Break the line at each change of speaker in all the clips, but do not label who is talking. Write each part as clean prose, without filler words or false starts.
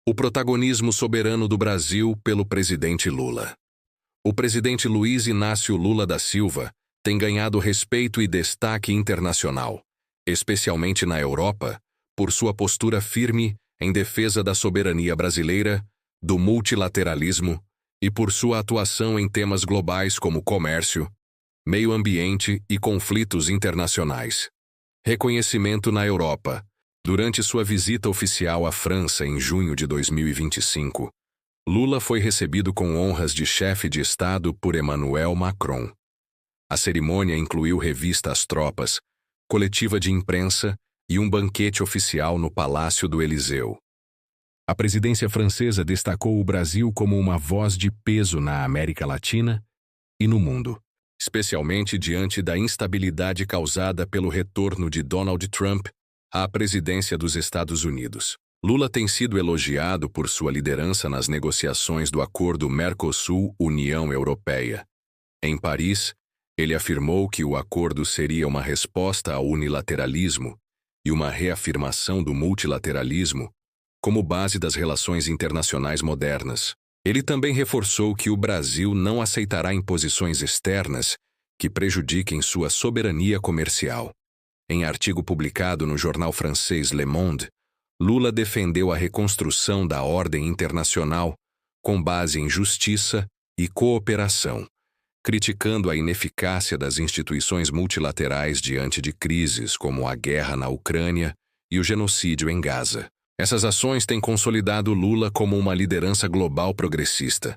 O protagonismo soberano do Brasil pelo presidente Lula. O presidente Luiz Inácio Lula da Silva tem ganhado respeito e destaque internacional, especialmente na Europa, por sua postura firme em defesa da soberania brasileira, do multilateralismo e por sua atuação em temas globais como comércio, meio ambiente e conflitos internacionais. Reconhecimento na Europa. Durante sua visita oficial à França em junho de 2025, Lula foi recebido com honras de chefe de Estado por Emmanuel Macron. A cerimônia incluiu revista às tropas, coletiva de imprensa e um banquete oficial no Palácio do Eliseu. A presidência francesa destacou o Brasil como uma voz de peso na América Latina e no mundo, especialmente diante da instabilidade causada pelo retorno de Donald Trump à presidência dos Estados Unidos. Lula tem sido elogiado por sua liderança nas negociações do acordo Mercosul-União Europeia. Em Paris, ele afirmou que o acordo seria uma resposta ao unilateralismo e uma reafirmação do multilateralismo como base das relações internacionais modernas. Ele também reforçou que o Brasil não aceitará imposições externas que prejudiquem sua soberania comercial. Em artigo publicado no jornal francês Le Monde, Lula defendeu a reconstrução da ordem internacional com base em justiça e cooperação, criticando a ineficácia das instituições multilaterais diante de crises como a guerra na Ucrânia e o genocídio em Gaza. Essas ações têm consolidado Lula como uma liderança global progressista,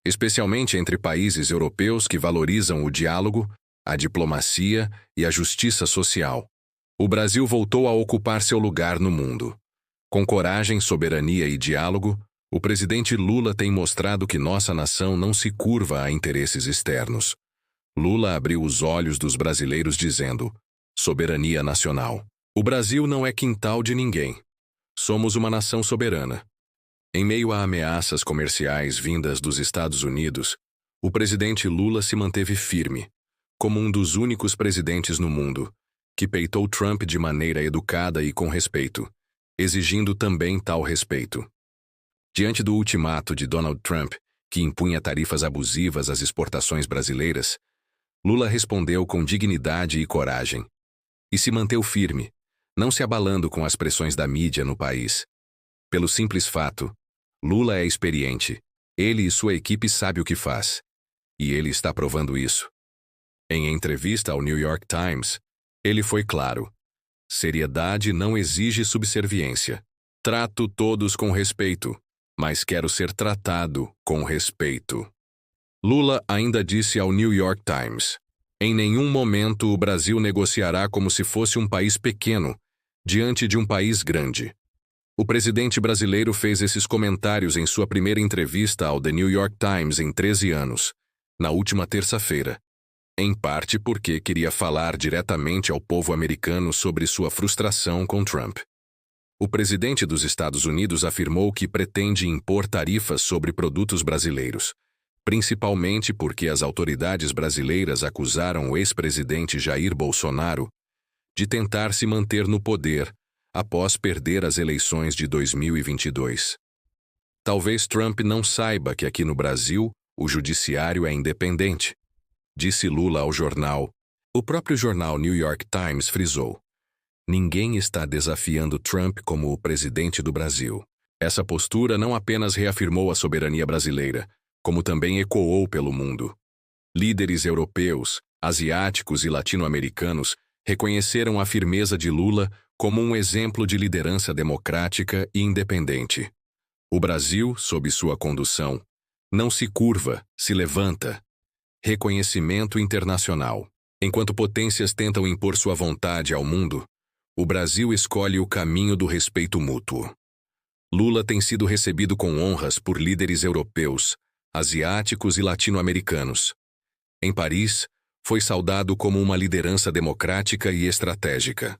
especialmente entre países europeus que valorizam o diálogo, a diplomacia e a justiça social. O Brasil voltou a ocupar seu lugar no mundo. Com coragem, soberania e diálogo, o presidente Lula tem mostrado que nossa nação não se curva a interesses externos. Lula abriu os olhos dos brasileiros dizendo: soberania nacional. O Brasil não é quintal de ninguém. Somos uma nação soberana. Em meio a ameaças comerciais vindas dos Estados Unidos, o presidente Lula se manteve firme, como um dos únicos presidentes no mundo que peitou Trump de maneira educada e com respeito, exigindo também tal respeito. Diante do ultimato de Donald Trump, que impunha tarifas abusivas às exportações brasileiras, Lula respondeu com dignidade e coragem. E se manteve firme, não se abalando com as pressões da mídia no país. Pelo simples fato, Lula é experiente, ele e sua equipe sabem o que faz. E ele está provando isso. Em entrevista ao New York Times, ele foi claro: seriedade não exige subserviência. Trato todos com respeito, mas quero ser tratado com respeito. Lula ainda disse ao New York Times: em nenhum momento o Brasil negociará como se fosse um país pequeno diante de um país grande. O presidente brasileiro fez esses comentários em sua primeira entrevista ao The New York Times em 13 anos, na última terça-feira, em parte porque queria falar diretamente ao povo americano sobre sua frustração com Trump. O presidente dos Estados Unidos afirmou que pretende impor tarifas sobre produtos brasileiros, principalmente porque as autoridades brasileiras acusaram o ex-presidente Jair Bolsonaro de tentar se manter no poder após perder as eleições de 2022. Talvez Trump não saiba que aqui no Brasil o judiciário é independente, disse Lula ao jornal. O próprio jornal New York Times frisou: ninguém está desafiando Trump como o presidente do Brasil. Essa postura não apenas reafirmou a soberania brasileira, como também ecoou pelo mundo. Líderes europeus, asiáticos e latino-americanos reconheceram a firmeza de Lula como um exemplo de liderança democrática e independente. O Brasil, sob sua condução, não se curva, se levanta. Reconhecimento internacional. Enquanto potências tentam impor sua vontade ao mundo, o Brasil escolhe o caminho do respeito mútuo. Lula tem sido recebido com honras por líderes europeus, asiáticos e latino-americanos. Em Paris, foi saudado como uma liderança democrática e estratégica.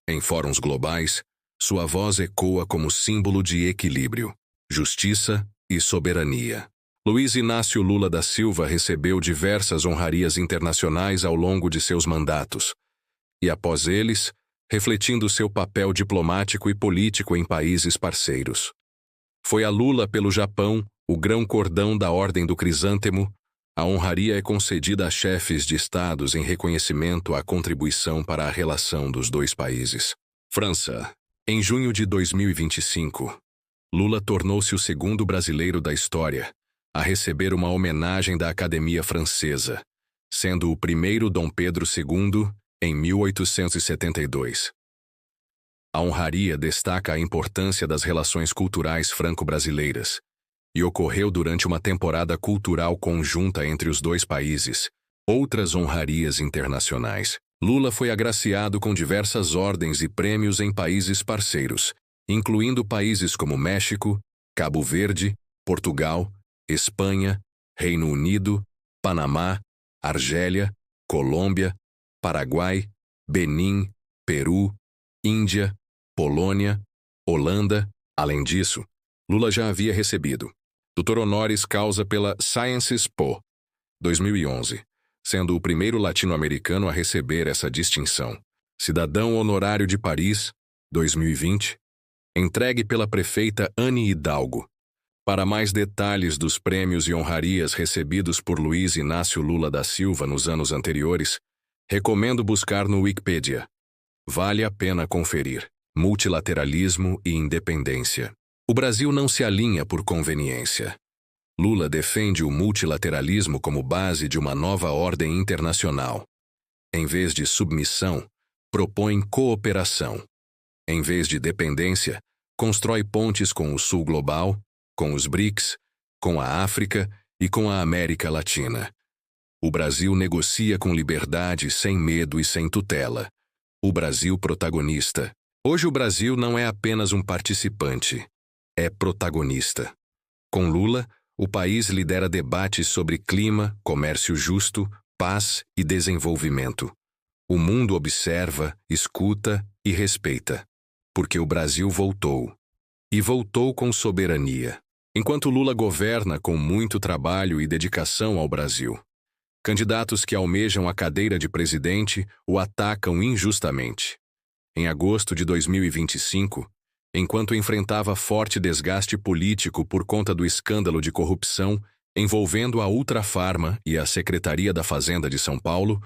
Em fóruns globais, sua voz ecoa como símbolo de equilíbrio, justiça e soberania. Luiz Inácio Lula da Silva recebeu diversas honrarias internacionais ao longo de seus mandatos, e após eles, refletindo seu papel diplomático e político em países parceiros. Foi a Lula pelo Japão, o grão-cordão da Ordem do Crisântemo. A honraria é concedida a chefes de estados em reconhecimento à contribuição para a relação dos dois países. França. Em junho de 2025, Lula tornou-se o segundo brasileiro da história a receber uma homenagem da Academia Francesa, sendo o primeiro Dom Pedro II em 1872. A honraria destaca a importância das relações culturais franco-brasileiras e ocorreu durante uma temporada cultural conjunta entre os dois países. Outras honrarias internacionais. Lula foi agraciado com diversas ordens e prêmios em países parceiros, incluindo países como México, Cabo Verde, Portugal, Espanha, Reino Unido, Panamá, Argélia, Colômbia, Paraguai, Benin, Peru, Índia, Polônia, Holanda. Além disso, Lula já havia recebido Doutor Honoris Causa pela Sciences Po, 2011, sendo o primeiro latino-americano a receber essa distinção. Cidadão Honorário de Paris, 2020, entregue pela prefeita Anne Hidalgo. Para mais detalhes dos prêmios e honrarias recebidos por Luiz Inácio Lula da Silva nos anos anteriores, recomendo buscar no Wikipedia. Vale a pena conferir. Multilateralismo e independência. O Brasil não se alinha por conveniência. Lula defende o multilateralismo como base de uma nova ordem internacional. Em vez de submissão, propõe cooperação. Em vez de dependência, constrói pontes com o Sul Global, com os BRICS, com a África e com a América Latina. O Brasil negocia com liberdade, sem medo e sem tutela. O Brasil protagonista. Hoje o Brasil não é apenas um participante, é protagonista. Com Lula, o país lidera debates sobre clima, comércio justo, paz e desenvolvimento. O mundo observa, escuta e respeita. Porque o Brasil voltou. E voltou com soberania. Enquanto Lula governa com muito trabalho e dedicação ao Brasil. Candidatos que almejam a cadeira de presidente o atacam injustamente. Em agosto de 2025, enquanto enfrentava forte desgaste político por conta do escândalo de corrupção envolvendo a Ultrafarma e a Secretaria da Fazenda de São Paulo,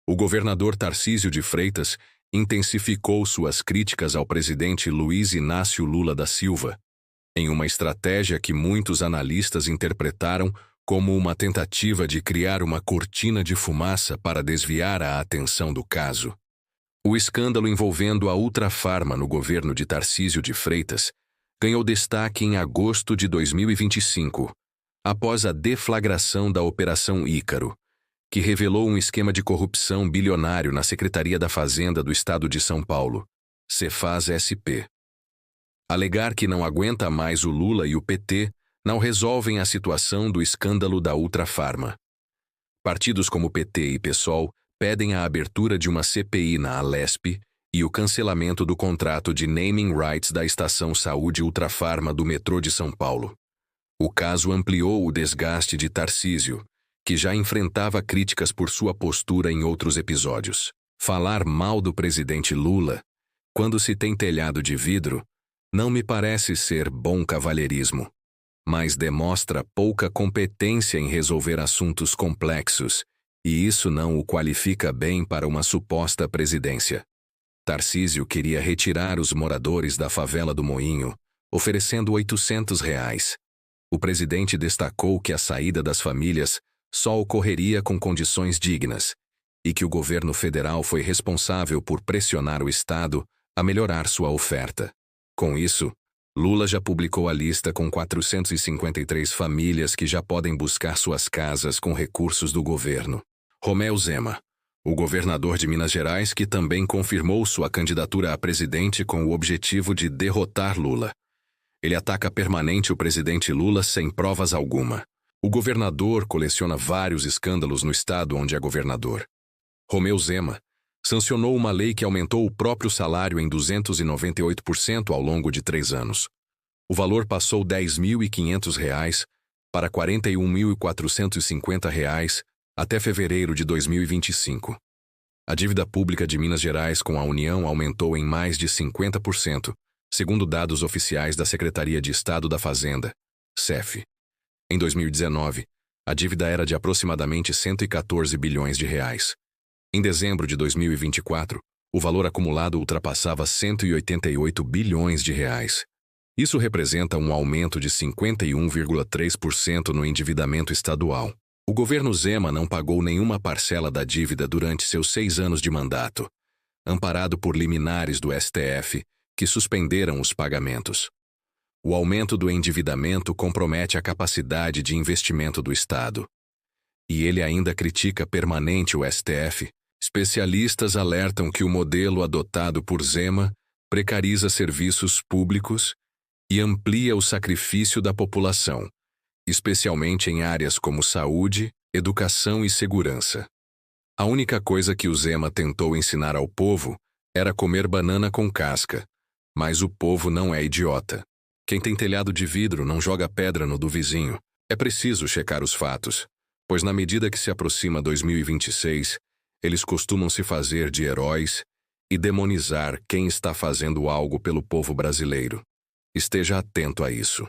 o governador Tarcísio de Freitas intensificou suas críticas ao presidente Luiz Inácio Lula da Silva, em uma estratégia que muitos analistas interpretaram como uma tentativa de criar uma cortina de fumaça para desviar a atenção do caso. O escândalo envolvendo a Ultrafarma no governo de Tarcísio de Freitas ganhou destaque em agosto de 2025, após a deflagração da Operação Ícaro, que revelou um esquema de corrupção bilionário na Secretaria da Fazenda do Estado de São Paulo, Cefaz-SP. Alegar que não aguenta mais o Lula e o PT não resolvem a situação do escândalo da Ultrafarma. Partidos como PT e PSOL pedem a abertura de uma CPI na Alesp e o cancelamento do contrato de naming rights da Estação Saúde Ultrafarma do metrô de São Paulo. O caso ampliou o desgaste de Tarcísio, que já enfrentava críticas por sua postura em outros episódios. Falar mal do presidente Lula, quando se tem telhado de vidro, não me parece ser bom cavalheirismo, mas demonstra pouca competência em resolver assuntos complexos, e isso não o qualifica bem para uma suposta presidência. Tarcísio queria retirar os moradores da favela do Moinho, oferecendo R$ 800. O presidente destacou que a saída das famílias só ocorreria com condições dignas, e que o governo federal foi responsável por pressionar o Estado a melhorar sua oferta. Com isso, Lula já publicou a lista com 453 famílias que já podem buscar suas casas com recursos do governo. Romeu Zema, o governador de Minas Gerais, que também confirmou sua candidatura a presidente com o objetivo de derrotar Lula. Ele ataca permanente o presidente Lula sem provas alguma. O governador coleciona vários escândalos no estado onde é governador. Romeu Zema sancionou uma lei que aumentou o próprio salário em 298% ao longo de 3 anos. O valor passou R$ 10.500 para R$ 41.450 até fevereiro de 2025. A dívida pública de Minas Gerais com a União aumentou em mais de 50%, segundo dados oficiais da Secretaria de Estado da Fazenda, SEF. Em 2019, a dívida era de aproximadamente 114 bilhões de reais. Em dezembro de 2024, o valor acumulado ultrapassava 188 bilhões de reais. Isso representa um aumento de 51,3% no endividamento estadual. O governo Zema não pagou nenhuma parcela da dívida durante seus 6 anos de mandato, amparado por liminares do STF, que suspenderam os pagamentos. O aumento do endividamento compromete a capacidade de investimento do Estado. E ele ainda critica permanente o STF. Especialistas alertam que o modelo adotado por Zema precariza serviços públicos e amplia o sacrifício da população, especialmente em áreas como saúde, educação e segurança. A única coisa que o Zema tentou ensinar ao povo era comer banana com casca, mas o povo não é idiota. Quem tem telhado de vidro não joga pedra no do vizinho. É preciso checar os fatos, pois na medida que se aproxima 2026, eles costumam se fazer de heróis e demonizar quem está fazendo algo pelo povo brasileiro. Esteja atento a isso.